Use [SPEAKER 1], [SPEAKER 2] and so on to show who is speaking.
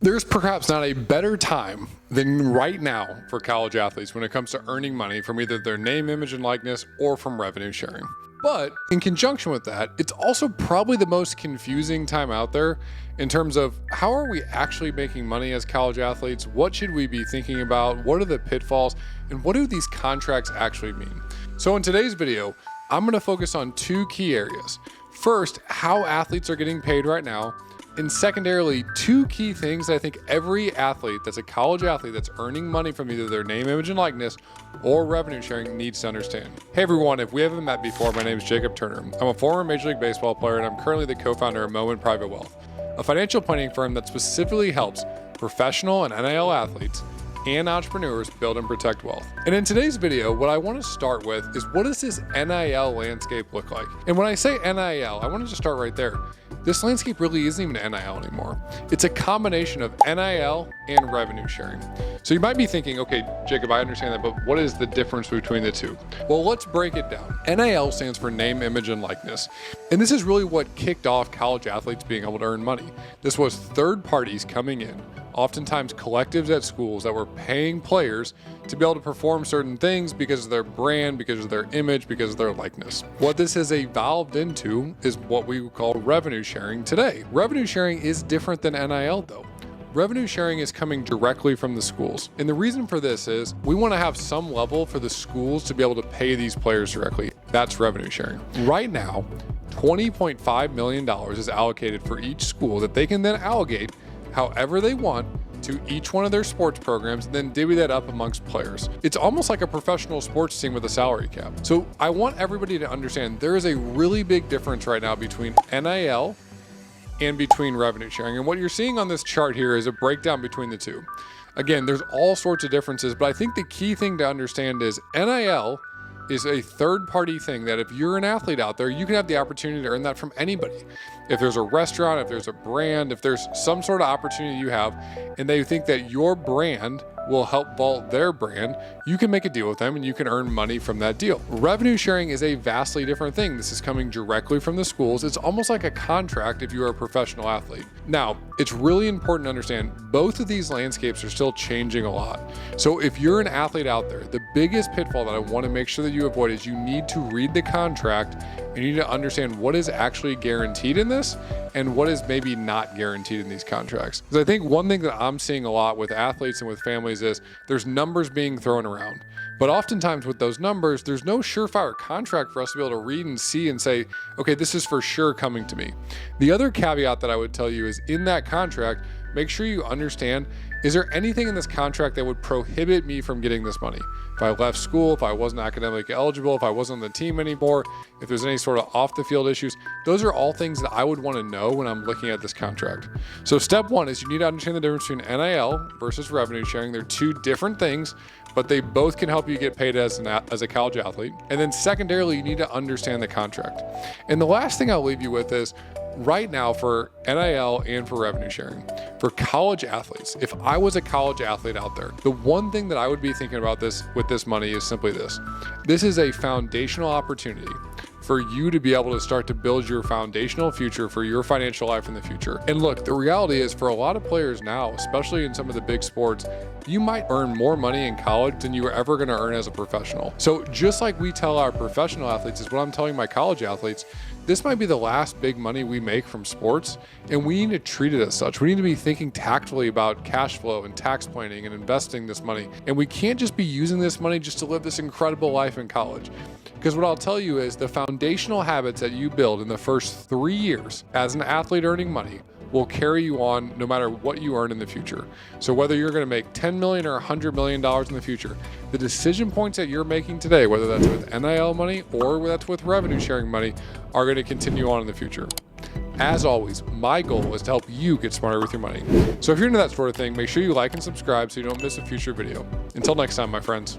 [SPEAKER 1] There's perhaps not a better time than right now for college athletes when it comes to earning money from either their name, image, and likeness or from revenue sharing. But in conjunction with that, it's also probably the most confusing time out there in terms of how are we actually making money as college athletes? What should we be thinking about? What are the pitfalls? And what do these contracts actually mean? So in today's video, I'm going to focus on two key areas. First, how athletes are getting paid right now. And secondarily, two key things that I think every athlete that's a college athlete that's earning money from either their name, image, and likeness or revenue sharing needs to understand. Hey everyone, if we haven't met before, my name is Jacob Turner. I'm a former Major League Baseball player and I'm currently the co-founder of Moment Private Wealth, a financial planning firm that specifically helps professional and NIL athletes and entrepreneurs build and protect wealth. And in today's video, what I want to start with is what does this NIL landscape look like? And when I say NIL, I wanted to start right there. This landscape really isn't even NIL anymore. It's a combination of NIL and revenue sharing. So you might be thinking, okay, Jacob, I understand that, but what is the difference between the two? Well, let's break it down. NIL stands for name, image, and likeness. And this is really what kicked off college athletes being able to earn money. This was third parties coming in, oftentimes collectives at schools that were paying players to be able to perform certain things because of their brand, because of their image, because of their likeness. What this has evolved into is what we call revenue sharing today. Revenue sharing is different than NIL though. Revenue sharing is coming directly from the schools. And the reason for this is we want to have some level for the schools to be able to pay these players directly. That's revenue sharing. Right now, $20.5 million is allocated for each school that they can then allocate however they want to each one of their sports programs and then divvy that up amongst players. It's almost like a professional sports team with a salary cap. So I want everybody to understand there is a really big difference right now between NIL and between revenue sharing. And what you're seeing on this chart here is a breakdown between the two. Again, there's all sorts of differences, but I think the key thing to understand is NIL is a third-party thing that if you're an athlete out there, you can have the opportunity to earn that from anybody. If there's a restaurant, if there's a brand, if there's some sort of opportunity you have, and they think that your brand will help vault their brand, you can make a deal with them and you can earn money from that deal. Revenue sharing is a vastly different thing. This is coming directly from the schools. It's almost like a contract if you're a professional athlete. Now, it's really important to understand both of these landscapes are still changing a lot. So if you're an athlete out there, the biggest pitfall that I want to make sure that you avoid is you need to read the contract and you need to understand what is actually guaranteed in this and what is maybe not guaranteed in these contracts. Because I think one thing that I'm seeing a lot with athletes and with families is there's numbers being thrown around. But oftentimes with those numbers, there's no surefire contract for us to be able to read and see and say, okay, this is for sure coming to me. The other caveat that I would tell you is in that contract, make sure you understand, is there anything in this contract that would prohibit me from getting this money? If I left school, if I wasn't academically eligible, if I wasn't on the team anymore, if there's any sort of off the field issues, those are all things that I would want to know when I'm looking at this contract. So step one is you need to understand the difference between NIL versus revenue sharing. They're two different things, but they both can help you get paid as a college athlete. And then secondarily, you need to understand the contract. And the last thing I'll leave you with is right now for NIL and for revenue sharing, for college athletes, if I was a college athlete out there, the one thing that I would be thinking about this with this money is simply this. This is a foundational opportunity for you to be able to start to build your foundational future for your financial life in the future. And look, the reality is for a lot of players now, especially in some of the big sports, you might earn more money in college than you were ever gonna earn as a professional. So just like we tell our professional athletes is what I'm telling my college athletes, this might be the last big money we make from sports, and we need to treat it as such. We need to be thinking tactfully about cash flow and tax planning and investing this money. And we can't just be using this money just to live this incredible life in college. Because what I'll tell you is the foundational habits that you build in the first 3 years as an athlete earning money will carry you on no matter what you earn in the future. So whether you're going to make $10 million or $100 million in the future, the decision points that you're making today, whether that's with NIL money or that's with revenue sharing money, are going to continue on in the future. As always, my goal is to help you get smarter with your money. So if you're into that sort of thing, make sure you like and subscribe so you don't miss a future video. Until next time, my friends.